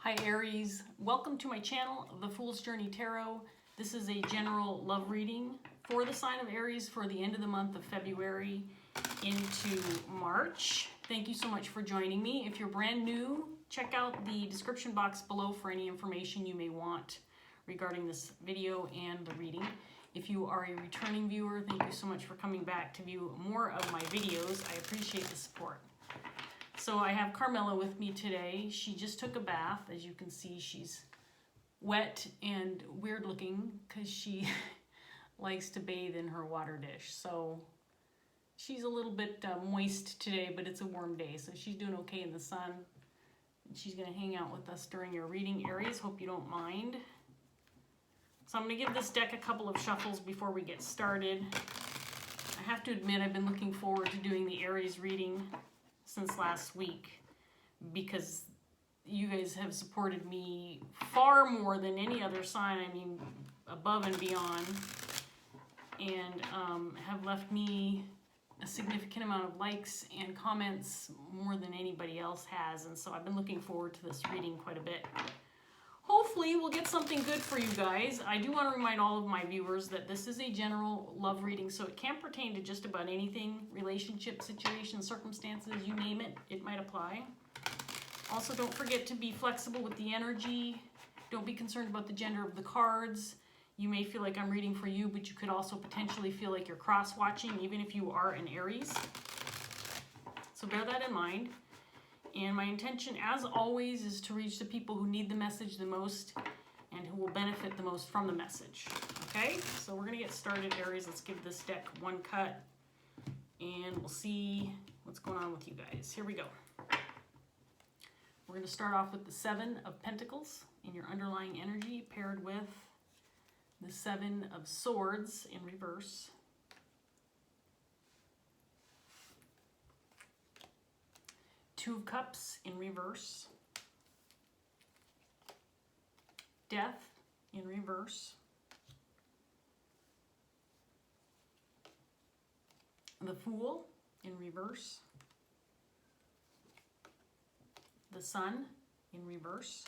Hi Aries, welcome to my channel, The Fool's Journey Tarot. This is a general love reading for the sign of Aries for the end of the month of February into March. Thank you so much for joining me. If you're brand new, check out the description box below for any information you may want regarding this video and the reading. If you are a returning viewer, thank you so much for coming back to view more of my videos. I appreciate the support. So I have Carmela with me today. She just took a bath. As you can see, she's wet and weird looking because she likes to bathe in her water dish. So she's a little bit moist today, but it's a warm day. So she's doing okay in the sun. She's going to hang out with us during your reading, Aries. Hope you don't mind. So I'm going to give this deck a couple of shuffles before we get started. I have to admit I've been looking forward to doing the Aries reading since last week because you guys have supported me far more than any other sign, I mean above and beyond, and have left me a significant amount of likes and comments, more than anybody else has, and so I've been looking forward to this reading quite a bit. Hopefully we'll get something good for you guys. I do want to remind all of my viewers that this is a general love reading, so it can pertain to just about anything, relationship, situation, circumstances, you name it, it might apply. Also, don't forget to be flexible with the energy. Don't be concerned about the gender of the cards. You may feel like I'm reading for you, but you could also potentially feel like you're cross-watching, even if you are an Aries. So bear that in mind. And my intention, as always, is to reach the people who need the message the most and who will benefit the most from the message. Okay, so we're going to get started, Aries. Let's give this deck one cut, and we'll see what's going on with you guys. Here we go. We're going to start off with the Seven of Pentacles in your underlying energy, paired with the Seven of Swords in reverse. Two of Cups in reverse, Death in reverse, the Fool in reverse, the Sun in reverse,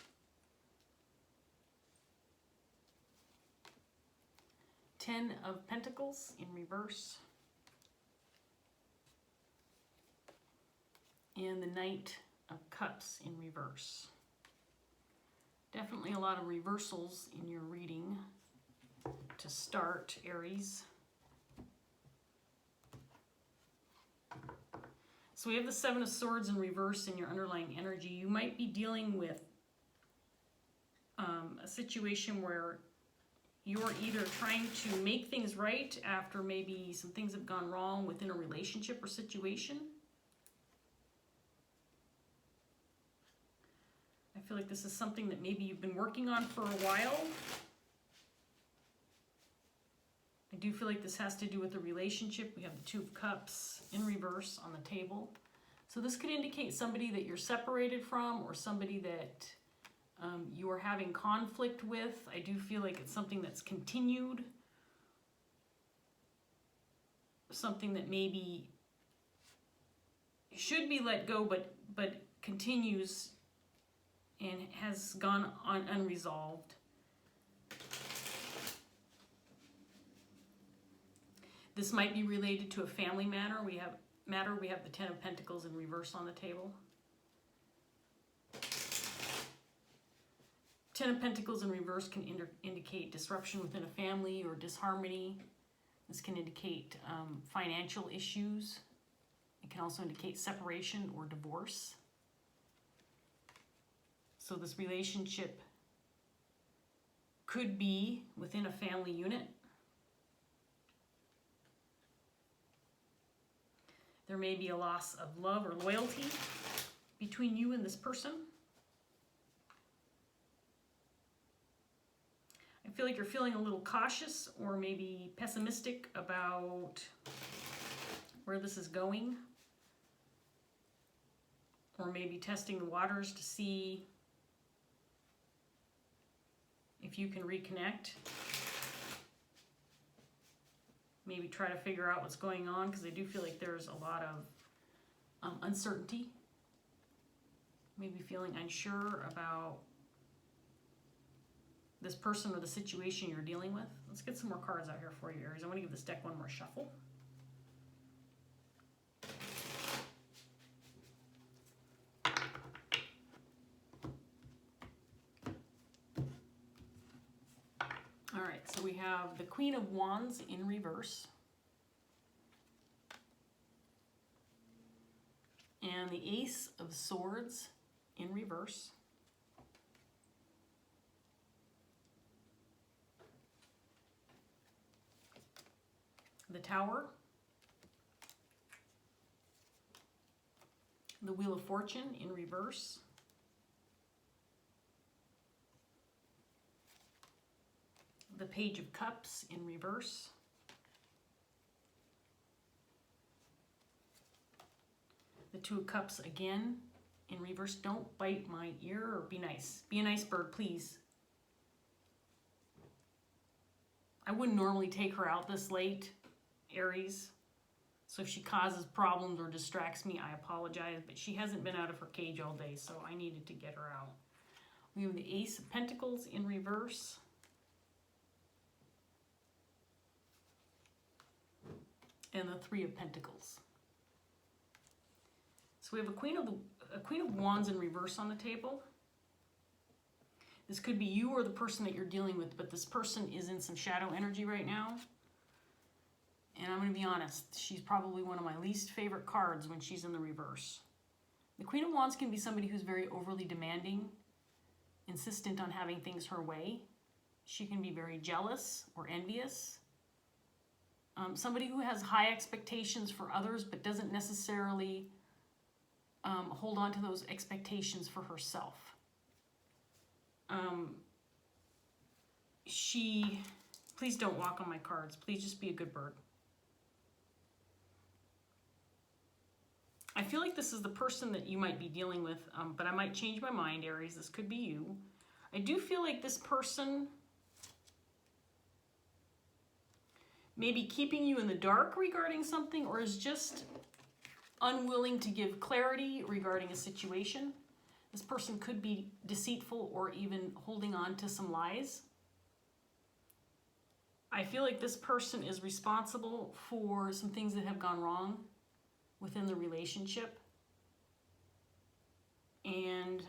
Ten of Pentacles in reverse, and the Knight of Cups in reverse. Definitely a lot of reversals in your reading to start, Aries. So we have the Seven of Swords in reverse in your underlying energy. You might be dealing with a situation where you're either trying to make things right after maybe some things have gone wrong within a relationship or situation. I feel like this is something that maybe you've been working on for a while. I do feel like this has to do with a relationship. We have the Two of Cups in reverse on the table. So this could indicate somebody that you're separated from or somebody that you are having conflict with. I do feel like it's something that's continued. Something that maybe should be let go but continues and has gone on unresolved. This might be related to a family matter. We have the Ten of Pentacles in reverse on the table. Ten of Pentacles in reverse can indicate disruption within a family or disharmony. This can indicate financial issues. It can also indicate separation or divorce. So this relationship could be within a family unit. There may be a loss of love or loyalty between you and this person. I feel like you're feeling a little cautious or maybe pessimistic about where this is going. Or maybe testing the waters to see if you can reconnect. Maybe try to figure out what's going on, because I do feel like there's a lot of uncertainty maybe feeling unsure about this person or the situation you're dealing with. Let's get some more cards out here for you, Aries. I want to give this deck one more shuffle. All right, so we have the Queen of Wands in reverse. And the Ace of Swords in reverse. The Tower. The Wheel of Fortune in reverse. The Page of Cups in reverse. The Two of Cups again in reverse. Don't bite my ear, or be nice. Be a nice bird, please. I wouldn't normally take her out this late, Aries. So if she causes problems or distracts me, I apologize. But she hasn't been out of her cage all day, so I needed to get her out. We have the Ace of Pentacles in reverse. And the Three of Pentacles. So we have a Queen of Wands in reverse on the table. This could be you or the person that you're dealing with, but this person is in some shadow energy right now. And I'm going to be honest, she's probably one of my least favorite cards when she's in the reverse. The Queen of Wands can be somebody who's very overly demanding, insistent on having things her way. She can be very jealous or envious. Somebody who has high expectations for others but doesn't necessarily hold on to those expectations for herself. Please don't walk on my cards. Please just be a good bird. I feel like this is the person that you might be dealing with, but I might change my mind, Aries. This could be you. I do feel like this person may be keeping you in the dark regarding something, or is just unwilling to give clarity regarding a situation. This person could be deceitful or even holding on to some lies. I feel like this person is responsible for some things that have gone wrong within the relationship. And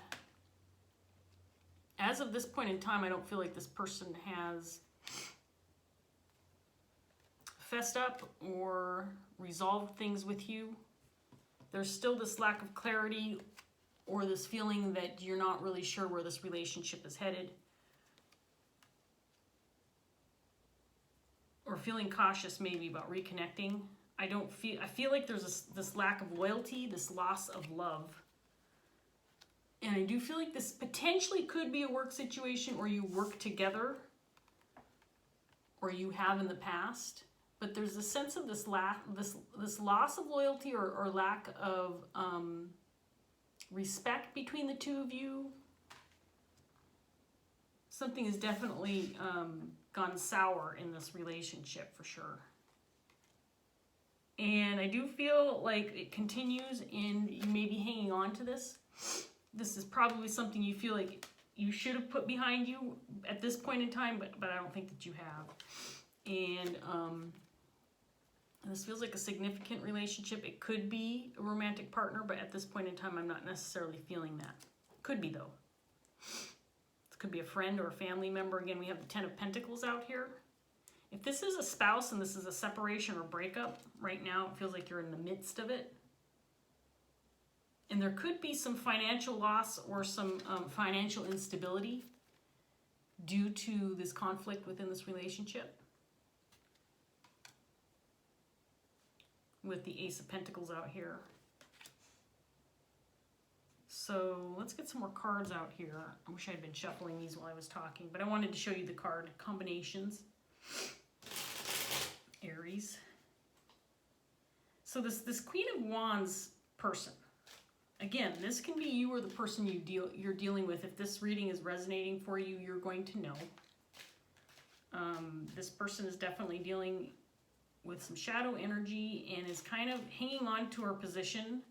as of this point in time, I don't feel like this person has fessed up or resolved things with you. There's still this lack of clarity or this feeling that you're not really sure where this relationship is headed. Or feeling cautious maybe about reconnecting. I feel like there's this lack of loyalty, this loss of love. And I do feel like this potentially could be a work situation, or you work together, or you have in the past. But there's a sense of this loss of loyalty or lack of respect between the two of you. Something has definitely gone sour in this relationship for sure. And I do feel like it continues, and you may be hanging on to this. This is probably something you feel like you should have put behind you at this point in time, but I don't think that you have. And this feels like a significant relationship. It could be a romantic partner, but at this point in time, I'm not necessarily feeling that. Could be, though. This could be a friend or a family member. Again, we have the Ten of Pentacles out here. If this is a spouse and this is a separation or breakup, right now it feels like you're in the midst of it. And there could be some financial loss or some financial instability due to this conflict within this relationship. With the Ace of Pentacles out here. So let's get some more cards out here. I wish I had been shuffling these while I was talking, but I wanted to show you the card combinations. Aries. So this Queen of Wands person, again, this can be you or the person you're dealing with. If this reading is resonating for you, you're going to know. This person is definitely dealing with some shadow energy and is kind of hanging on to her position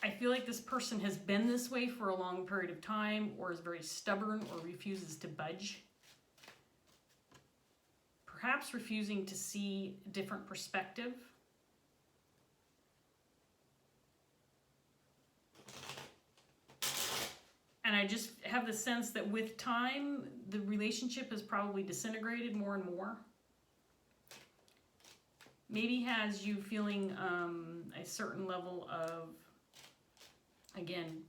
I feel like this person has been this way for a long period of time, or is very stubborn, or refuses to budge. Perhaps refusing to see a different perspective. And I just have the sense that with time, the relationship has probably disintegrated more and more. Maybe has you feeling a certain level of, again,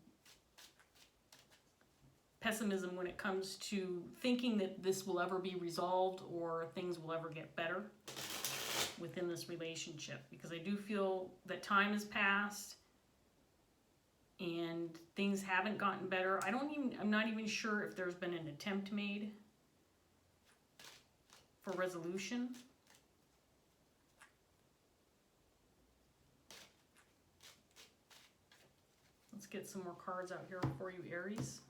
pessimism when it comes to thinking that this will ever be resolved or things will ever get better within this relationship. Because I do feel that time has passed and things haven't gotten better. I'm not even sure if there's been an attempt made for resolution. Let's get some more cards out here for you, Aries.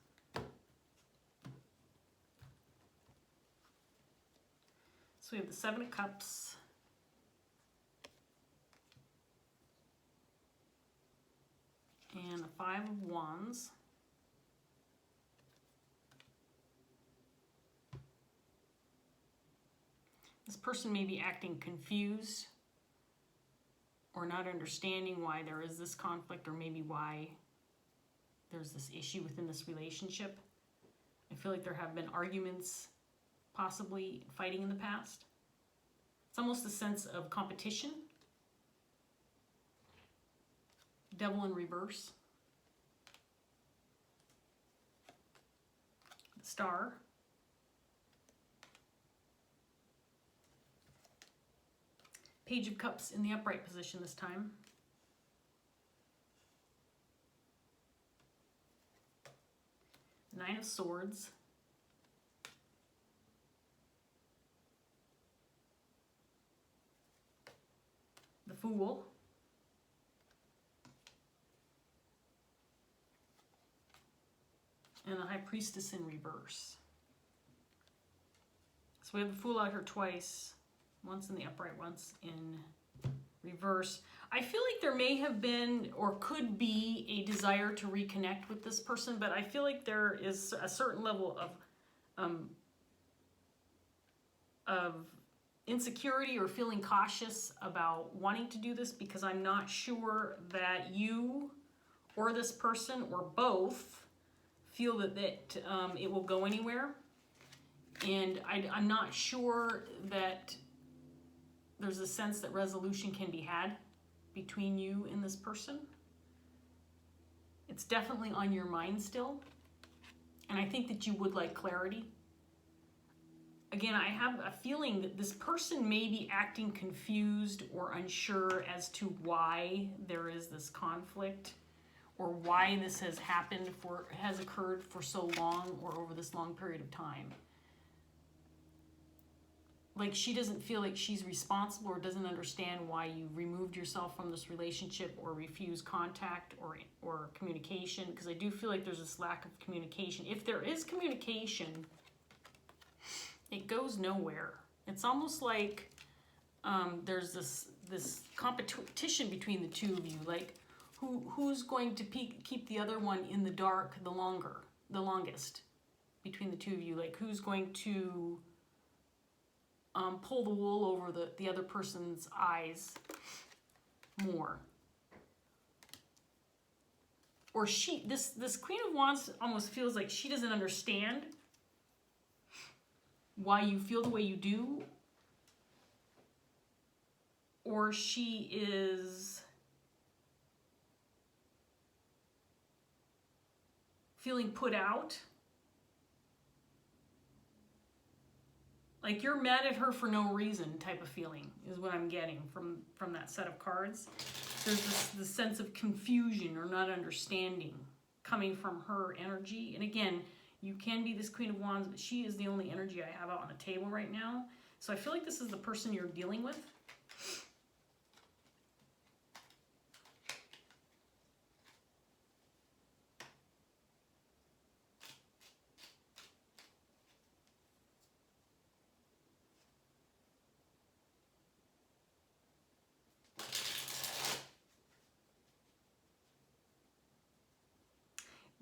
So we have the Seven of Cups. And the Five of Wands. This person may be acting confused or not understanding why there is this conflict, or maybe why there's this issue within this relationship. I feel like there have been arguments, possibly fighting in the past. It's almost a sense of competition. Devil in reverse. Star. Page of Cups in the upright position this time. Nine of Swords. The Fool. And the High Priestess in reverse. So we have the Fool out here twice. Once in the upright, once in reverse. I feel like there may have been or could be a desire to reconnect with this person, but I feel like there is a certain level of insecurity or feeling cautious about wanting to do this, because I'm not sure that you or this person or both feel that it will go anywhere. And I'm not sure that there's a sense that resolution can be had between you and this person. It's definitely on your mind still. And I think that you would like clarity. Again, I have a feeling that this person may be acting confused or unsure as to why there is this conflict, or why this has occurred for so long, or over this long period of time. Like she doesn't feel like she's responsible, or doesn't understand why you removed yourself from this relationship, or refuse contact or communication, because I do feel like there's this lack of communication. If there is communication, it goes nowhere. It's almost like there's this competition between the two of you, like who's going to keep the other one in the dark the longest between the two of you, like who's going to pull the wool over the other person's eyes more. Or this Queen of Wands almost feels like she doesn't understand why you feel the way you do, or she is feeling put out. Like you're mad at her for no reason type of feeling is what I'm getting from that set of cards. There's this sense of confusion or not understanding coming from her energy. And again, you can be this Queen of Wands, but she is the only energy I have out on the table right now. So I feel like this is the person you're dealing with.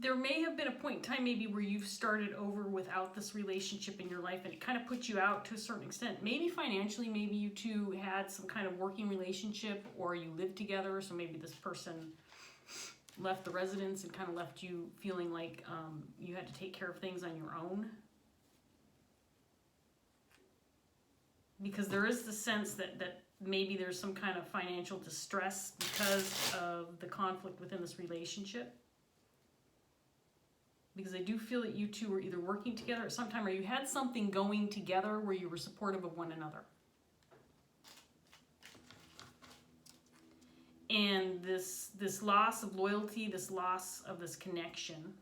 there may have been a point in time maybe where you've started over without this relationship in your life, and it kind of puts you out to a certain extent. Maybe financially, maybe you two had some kind of working relationship, or you lived together, so maybe this person left the residence and kind of left you feeling like you had to take care of things on your own. Because there is the sense that maybe there's some kind of financial distress because of the conflict within this relationship. Because I do feel that you two were either working together at some time, or you had something going together where you were supportive of one another. And this loss of loyalty, this loss of this connection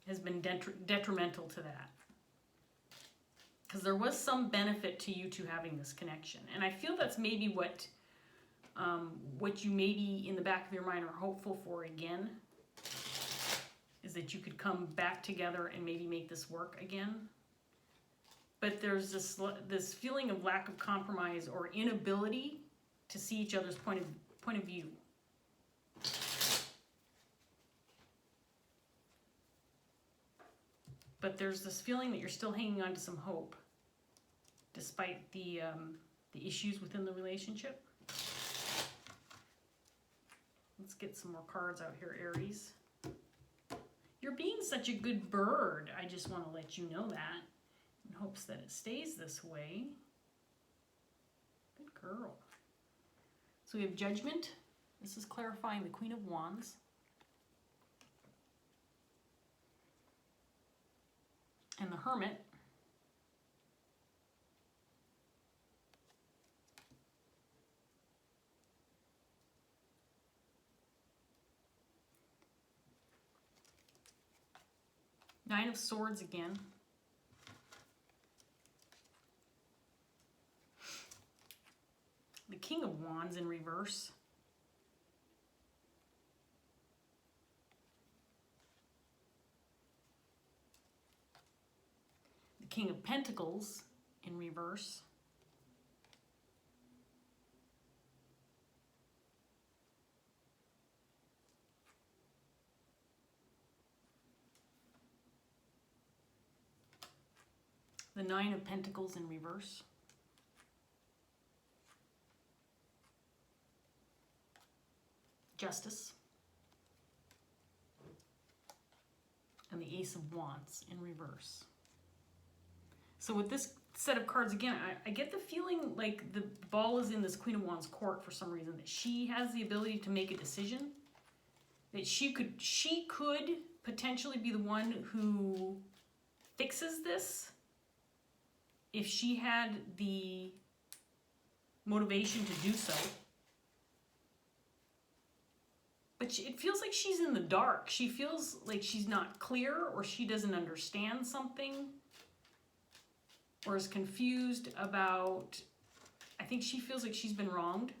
has been detrimental to that. Because there was some benefit to you two having this connection. And I feel that's maybe what you maybe in the back of your mind are hopeful for again, is that you could come back together and maybe make this work again. But there's this feeling of lack of compromise or inability to see each other's point of view. But there's this feeling that you're still hanging on to some hope, despite the issues within the relationship. Let's get some more cards out here, Aries. You're being such a good bird. I just want to let you know that, in hopes that it stays this way. Good girl. So we have Judgment. This is clarifying the Queen of Wands. And the Hermit. Nine of Swords again. The King of Wands in reverse. The King of Pentacles in reverse. The Nine of Pentacles in reverse. Justice. And the Ace of Wands in reverse. So with this set of cards, again, I get the feeling like the ball is in this Queen of Wands court for some reason, that she has the ability to make a decision, that she could potentially be the one who fixes this if she had the motivation to do so. But it feels like she's in the dark. She feels like she's not clear, or she doesn't understand something, or is confused about, I think she feels like she's been wronged.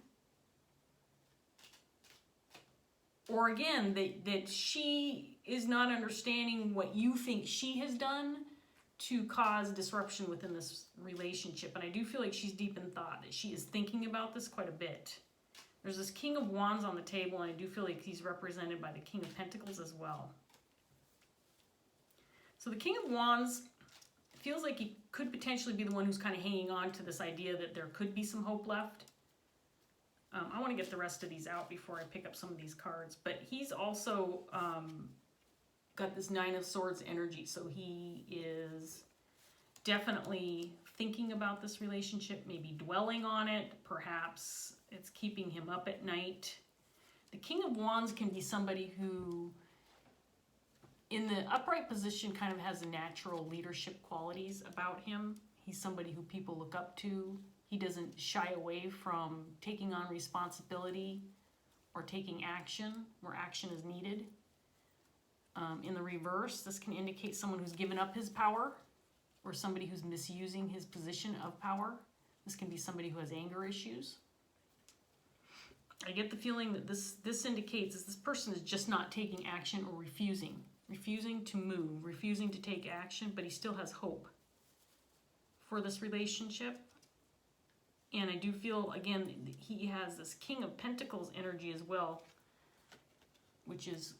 Or again, that she is not understanding what you think she has done to cause disruption within this relationship. And I do feel like she's deep in thought, that she is thinking about this quite a bit. There's this King of Wands on the table, and I do feel like he's represented by the King of Pentacles as well. So the King of Wands feels like he could potentially be the one who's kind of hanging on to this idea that there could be some hope left. I want to get the rest of these out before I pick up some of these cards. But he's also got this Nine of Swords energy. So he is definitely thinking about this relationship, maybe dwelling on it. Perhaps it's keeping him up at night. The King of Wands can be somebody who, in the upright position, kind of has natural leadership qualities about him. He's somebody who people look up to. He doesn't shy away from taking on responsibility or taking action where action is needed. In the reverse, this can indicate someone who's given up his power, or somebody who's misusing his position of power. This can be somebody who has anger issues. I get the feeling that this indicates that this person is just not taking action, or refusing to move, refusing to take action, but he still has hope for this relationship. And I do feel, again, he has this King of Pentacles energy as well, which is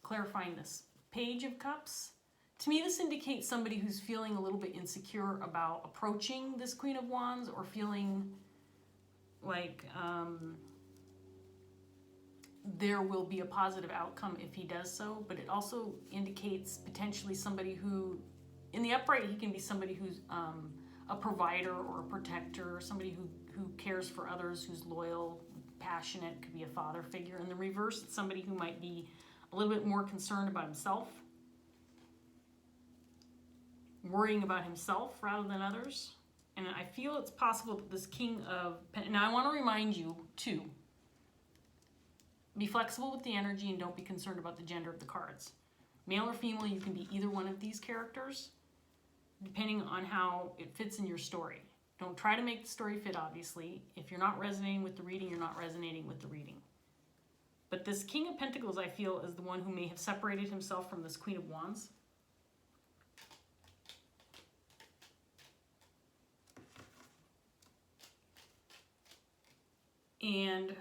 clarifying this. Page of Cups. To me, this indicates somebody who's feeling a little bit insecure about approaching this Queen of Wands, or feeling like there will be a positive outcome if he does so. But it also indicates potentially somebody who, in the upright, he can be somebody who's a provider or a protector, somebody who cares for others, who's loyal, passionate, could be a father figure. In the reverse, it's somebody who might be a little bit more concerned about himself, worrying about himself rather than others. And I feel it's possible that this King of Pentacles, now I want to remind you too, be flexible with the energy and don't be concerned about the gender of the cards. Male or female, you can be either one of these characters, depending on how it fits in your story. Don't try to make the story fit, obviously. If you're not resonating with the reading, you're not resonating with the reading. But this King of Pentacles, I feel, is the one who may have separated himself from this Queen of Wands. And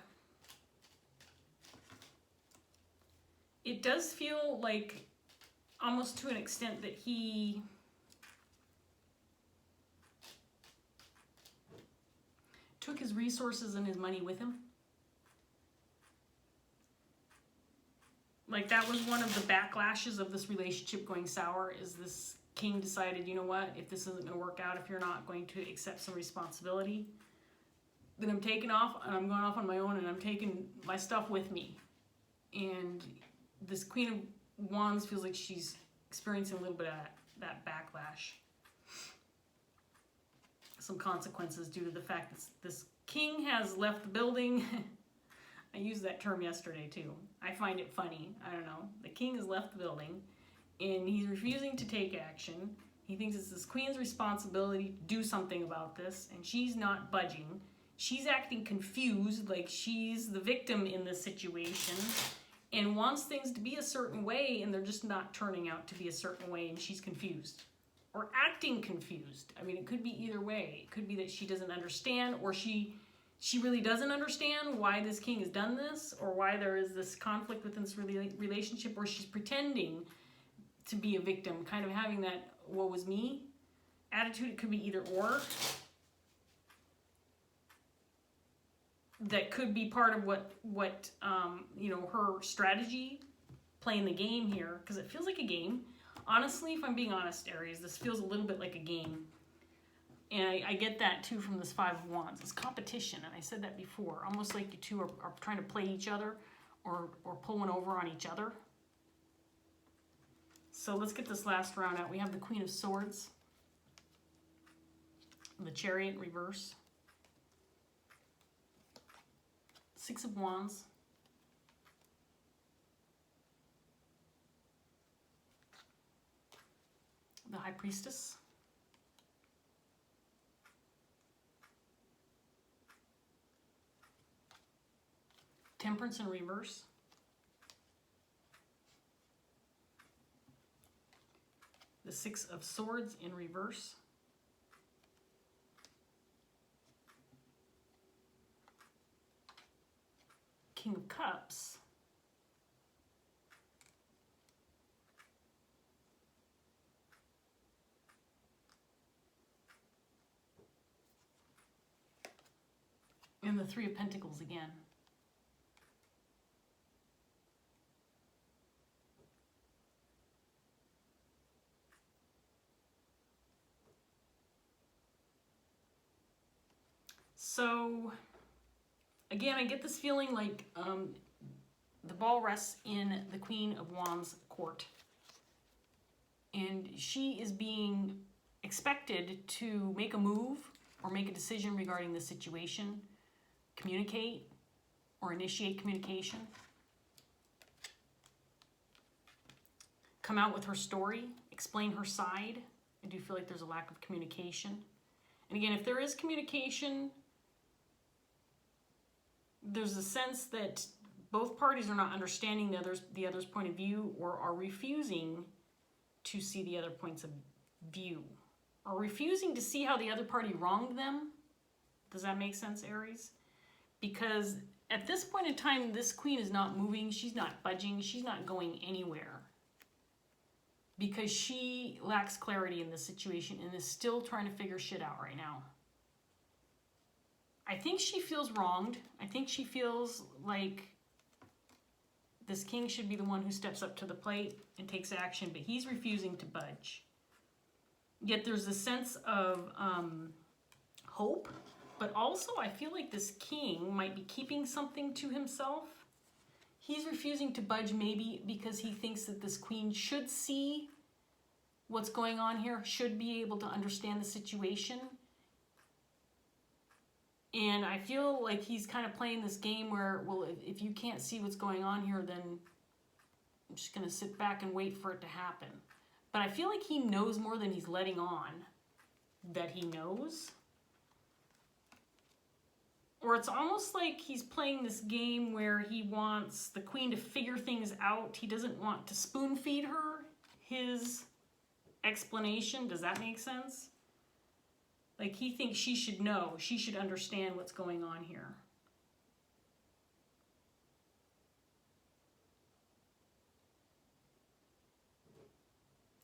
it does feel like, almost to an extent, that he took his resources and his money with him. Like, that was one of the backlashes of this relationship going sour, is this king decided, you know what, if this isn't going to work out, if you're not going to accept some responsibility, then I'm taking off, and I'm going off on my own, and I'm taking my stuff with me. And this Queen of Wands feels like she's experiencing a little bit of that backlash. Some consequences due to the fact that this king has left the building. I used that term yesterday too. I find it funny. I don't know. The king has left the building and he's refusing to take action. He thinks it's this queen's responsibility to do something about this, and she's not budging. She's acting confused, like she's the victim in this situation, and wants things to be a certain way, and they're just not turning out to be a certain way, and she's confused. Or acting confused. I mean, it could be either way. It could be that she doesn't understand, or she really doesn't understand why this king has done this, or why there is this conflict within this relationship, or she's pretending to be a victim, kind of having that woe is me attitude. It could be either or. That could be part of what you know, her strategy, playing the game here, because it feels like a game. Honestly, if I'm being honest, Aries, this feels a little bit like a game. And I get that too from this Five of Wands. It's competition, and I said that before. Almost like you two are trying to play each other, or pull one over on each other. So let's get this last round out. We have the Queen of Swords, the Chariot in reverse, Six of Wands, the High Priestess, Temperance in reverse, the Six of Swords in reverse, King of Cups, and the Three of Pentacles again. So, again, I get this feeling like the ball rests in the Queen of Wands court. And she is being expected to make a move or make a decision regarding the situation, communicate or initiate communication, come out with her story, explain her side. I do feel like there's a lack of communication. And again, if there is communication, there's a sense that both parties are not understanding the other's point of view, or are refusing to see the other points of view, or refusing to see how the other party wronged them. Does that make sense, Aries? Because at this point in time, this queen is not moving. She's not budging. She's not going anywhere. Because she lacks clarity in this situation and is still trying to figure shit out right now. I think she feels wronged. I think she feels like this king should be the one who steps up to the plate and takes action, but he's refusing to budge. Yet there's a sense of hope, but also I feel like this king might be keeping something to himself. He's refusing to budge maybe because he thinks that this queen should see what's going on here, should be able to understand the situation. And I feel like he's kind of playing this game where, well, if you can't see what's going on here, then I'm just going to sit back and wait for it to happen. But I feel like he knows more than he's letting on that he knows. Or it's almost like he's playing this game where he wants the queen to figure things out. He doesn't want to spoon feed her his explanation. Does that make sense? Like he thinks she should know. She should understand what's going on here.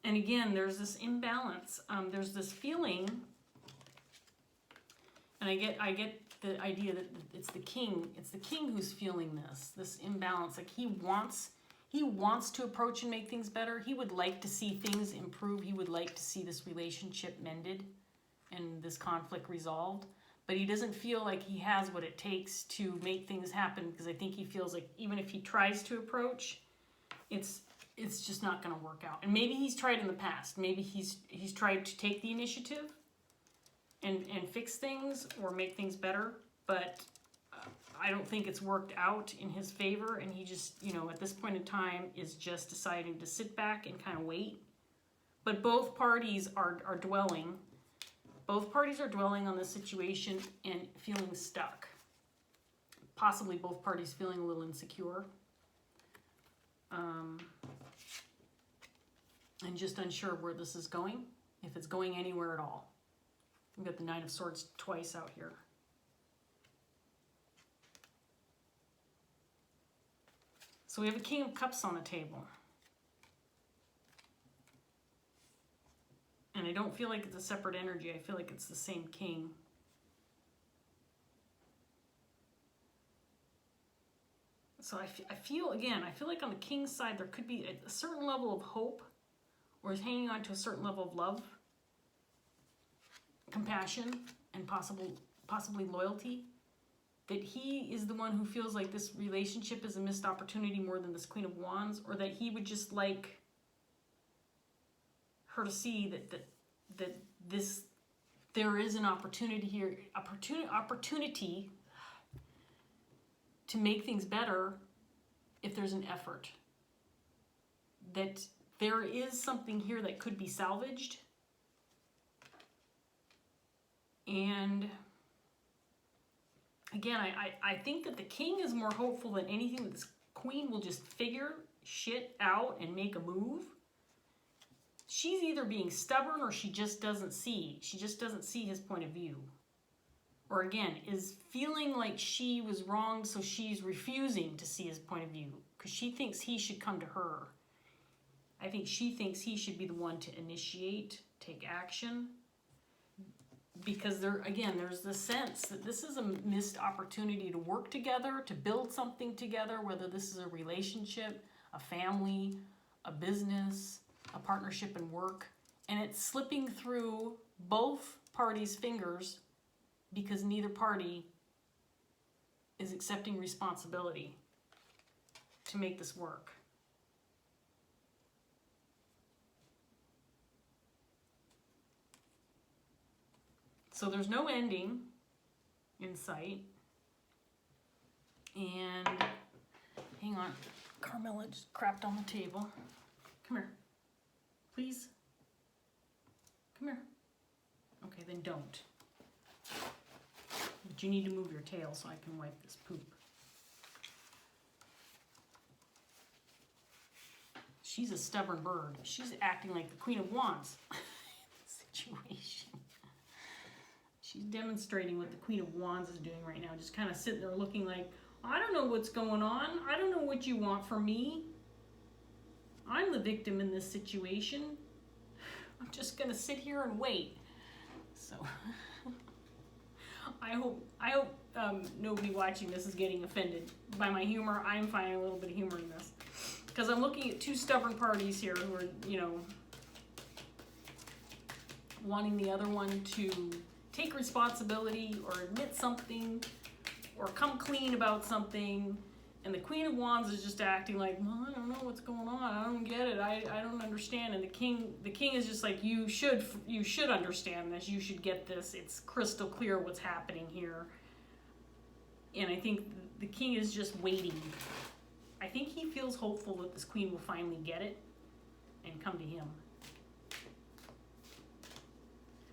And again, there's this imbalance. There's this feeling, and I get the idea that it's the king who's feeling this imbalance. Like he wants to approach and make things better. He would like to see things improve. He would like to see this relationship mended and this conflict resolved. But he doesn't feel like he has what it takes to make things happen, because I think he feels like even if he tries to approach, it's just not going to work out. And maybe he's tried in the past. Maybe he's tried to take the initiative and fix things or make things better, but I don't think it's worked out in his favor, and he just, at this point in time is just deciding to sit back and kind of wait. But both parties are dwelling. Both parties are dwelling on this situation and feeling stuck. Possibly both parties feeling a little insecure. And just unsure where this is going, if it's going anywhere at all. We've got the Nine of Swords twice out here. So we have a King of Cups on the table. And I don't feel like it's a separate energy. I feel like it's the same king. So I feel like on the king's side, there could be a certain level of hope, or is hanging on to a certain level of love, compassion, and possibly loyalty. That he is the one who feels like this relationship is a missed opportunity more than this Queen of Wands, or that he would just like her to see that there is an opportunity here, opportunity to make things better if there's an effort. That there is something here that could be salvaged. And again, I think that the king is more hopeful than anything that this queen will just figure shit out and make a move. She's either being stubborn or she just doesn't see. She just doesn't see his point of view. Or again, is feeling like she was wrong, so she's refusing to see his point of view because she thinks he should come to her. I think she thinks he should be the one to initiate, take action. Because there's the sense that this is a missed opportunity to work together, to build something together, whether this is a relationship, a family, a business, a partnership in work. And it's slipping through both parties' fingers because neither party is accepting responsibility to make this work. So there's no ending in sight. And hang on, Carmela just crapped on the table. Come here, please. Come here. Okay, then don't. But you need to move your tail so I can wipe this poop. She's a stubborn bird. She's acting like the Queen of Wands situation. She's demonstrating what the Queen of Wands is doing right now, just kind of sitting there looking like, I don't know what's going on. I don't know what you want from me. I'm the victim in this situation. I'm just gonna sit here and wait. So I hope nobody watching this is getting offended by my humor. I'm finding a little bit of humor in this because I'm looking at two stubborn parties here who are, you know, wanting the other one to take responsibility or admit something or come clean about something, and the Queen of Wands is just acting like, well, I don't know what's going on, I don't get it, I don't understand. And the king is just like, you should understand this, you should get this, it's crystal clear what's happening here. And I think the king is just waiting. I think he feels hopeful that this queen will finally get it and come to him.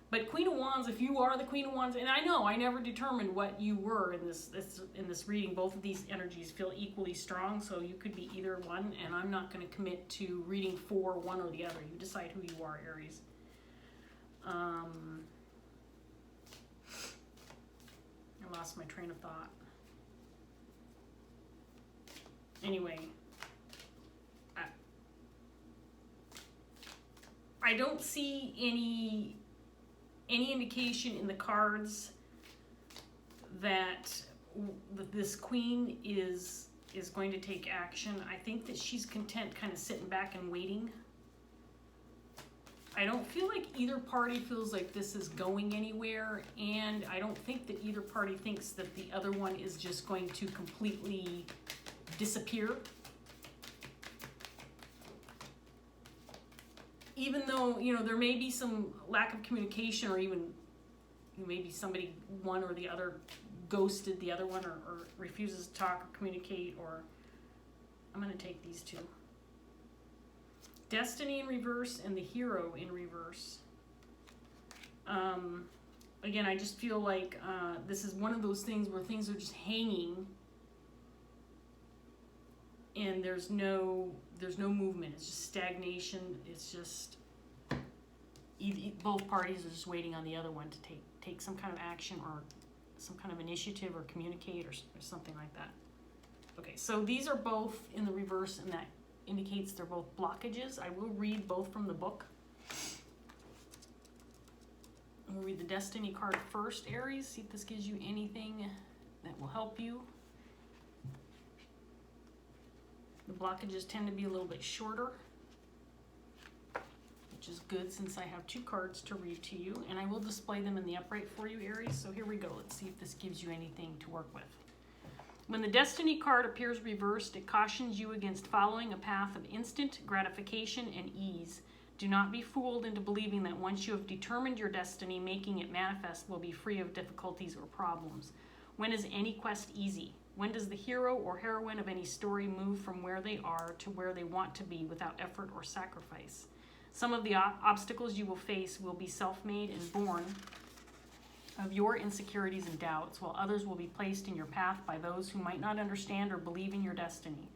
But Queen of Wands, if you are the Queen of Wands, and I know I never determined what you were in this reading. Both of these energies feel equally strong, so you could be either one, and I'm not going to commit to reading for one or the other. You decide who you are, Aries. I lost my train of thought. Anyway, I don't see any indication in the cards that this queen is going to take action. I think that she's content kind of sitting back and waiting. I don't feel like either party feels like this is going anywhere, and I don't think that either party thinks that the other one is just going to completely disappear. Even though, you know, there may be some lack of communication, or even maybe somebody, one or the other, ghosted the other one, or refuses to talk or communicate, or I'm going to take these two. Destiny in reverse and the hero in reverse. Again, I just feel like this is one of those things where things are just hanging and there's no movement. It's just stagnation. It's just both parties are just waiting on the other one to take some kind of action or some kind of initiative or communicate or something like that. Okay, so these are both in the reverse, and that indicates they're both blockages. I will read both from the book. We'll read the Destiny card first, Aries. See if this gives you anything that will help you. The blockages tend to be a little bit shorter, which is good since I have two cards to read to you, and I will display them in the upright for you, Aries. So here we go. Let's see if this gives you anything to work with. When the Destiny card appears reversed, it cautions you against following a path of instant gratification and ease. Do not be fooled into believing that once you have determined your destiny, making it manifest will be free of difficulties or problems. When is any quest easy? When does the hero or heroine of any story move from where they are to where they want to be without effort or sacrifice? Some of the obstacles you will face will be self-made and born of your insecurities and doubts, while others will be placed in your path by those who might not understand or believe in your destiny.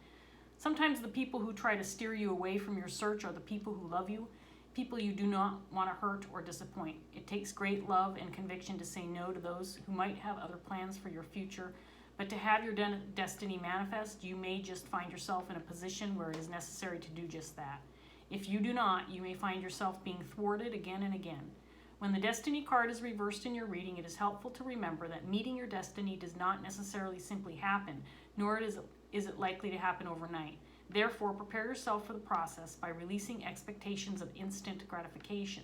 Sometimes the people who try to steer you away from your search are the people who love you, people you do not want to hurt or disappoint. It takes great love and conviction to say no to those who might have other plans for your future, but to have your destiny manifest, you may just find yourself in a position where it is necessary to do just that. If you do not, you may find yourself being thwarted again and again. When the Destiny card is reversed in your reading, it is helpful to remember that meeting your destiny does not necessarily simply happen, nor is it likely to happen overnight. Therefore, prepare yourself for the process by releasing expectations of instant gratification.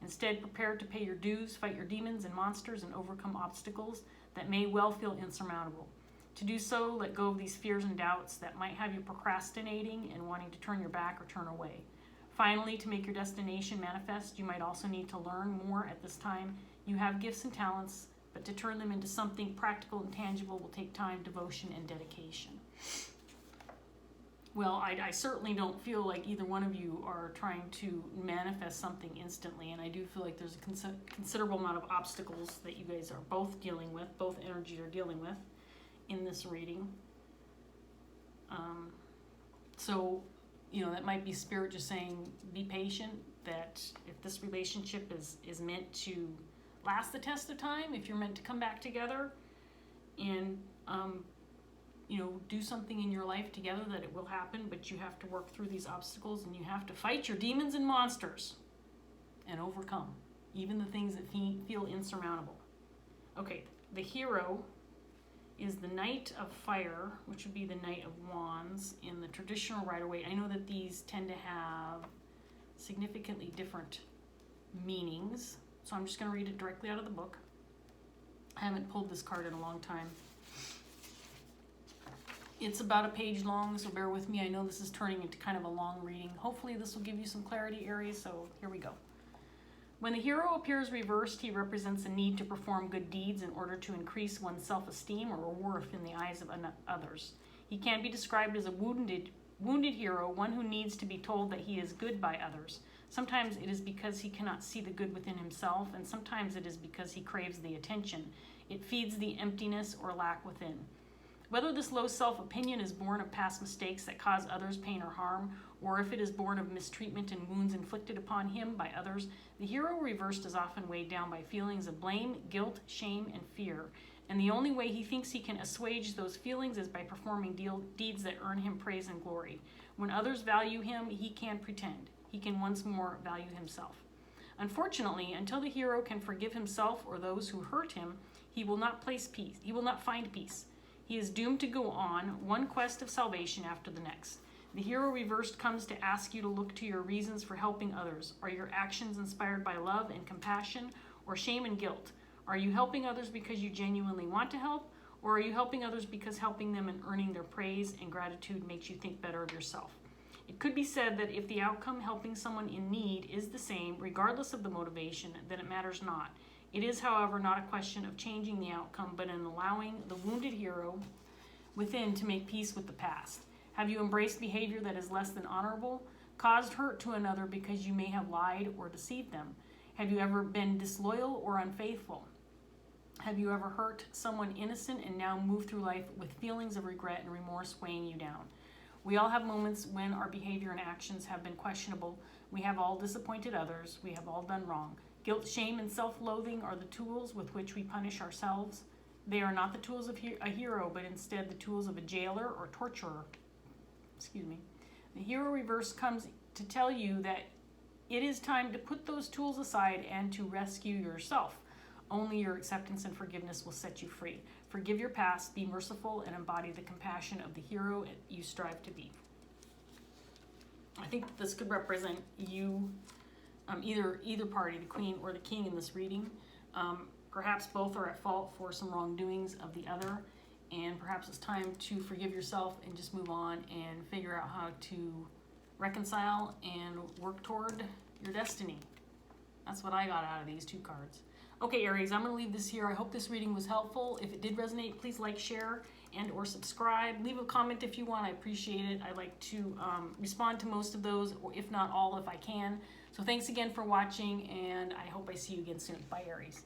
Instead, prepare to pay your dues, fight your demons and monsters, and overcome obstacles that may well feel insurmountable. To do so, let go of these fears and doubts that might have you procrastinating and wanting to turn your back or turn away. Finally, to make your destination manifest, you might also need to learn more at this time. You have gifts and talents, but to turn them into something practical and tangible will take time, devotion, and dedication. Well, I certainly don't feel like either one of you are trying to manifest something instantly, and I do feel like there's a considerable amount of obstacles that you guys are both dealing with, both energies are dealing with in this reading. So, you know, that might be Spirit just saying, be patient, that if this relationship is meant to last the test of time, if you're meant to come back together and do something in your life together, that it will happen, but you have to work through these obstacles and you have to fight your demons and monsters and overcome even the things that feel insurmountable. Okay, the hero is the Knight of Fire, which would be the Knight of Wands in the traditional Rider-Waite. I know that these tend to have significantly different meanings, so I'm just going to read it directly out of the book. I haven't pulled this card in a long time. It's about a page long, so bear with me. I know this is turning into kind of a long reading. Hopefully this will give you some clarity, Aries, so here we go. When the hero appears reversed, he represents a need to perform good deeds in order to increase one's self-esteem or worth in the eyes of others. He can be described as a wounded hero, one who needs to be told that he is good by others. Sometimes it is because he cannot see the good within himself, and sometimes it is because he craves the attention. It feeds the emptiness or lack within. Whether this low self-opinion is born of past mistakes that cause others pain or harm, or if it is born of mistreatment and wounds inflicted upon him by others, the hero reversed is often weighed down by feelings of blame, guilt, shame, and fear. And the only way he thinks he can assuage those feelings is by performing deeds that earn him praise and glory. When others value him, he can pretend. He can once more value himself. Unfortunately, until the hero can forgive himself or those who hurt him, he will not find peace. He is doomed to go on, one quest of salvation after the next. The hero reversed comes to ask you to look to your reasons for helping others. Are your actions inspired by love and compassion, or shame and guilt? Are you helping others because you genuinely want to help, or are you helping others because helping them and earning their praise and gratitude makes you think better of yourself? It could be said that if the outcome, helping someone in need, is the same, regardless of the motivation, then it matters not. It is, however, not a question of changing the outcome, but in allowing the wounded hero within to make peace with the past. Have you embraced behavior that is less than honorable, caused hurt to another because you may have lied or deceived them? Have you ever been disloyal or unfaithful? Have you ever hurt someone innocent and now move through life with feelings of regret and remorse weighing you down? We all have moments when our behavior and actions have been questionable. We have all disappointed others. We have all done wrong. Guilt, shame, and self-loathing are the tools with which we punish ourselves. They are not the tools of a hero, but instead the tools of a jailer or torturer. The hero reverse comes to tell you that it is time to put those tools aside and to rescue yourself. Only your acceptance and forgiveness will set you free. Forgive your past, be merciful, and embody the compassion of the hero you strive to be. I think that this could represent you, either party, the queen or the king in this reading. Perhaps both are at fault for some wrongdoings of the other, and perhaps it's time to forgive yourself and just move on and figure out how to reconcile and work toward your destiny. That's what I got out of these two cards. Okay, Aries, I'm going to leave this here. I hope this reading was helpful. If it did resonate, please like, share, and or subscribe. Leave a comment if you want. I appreciate it. I like to respond to most of those, or if not all, if I can. So thanks again for watching, and I hope I see you again soon. Bye, Aries.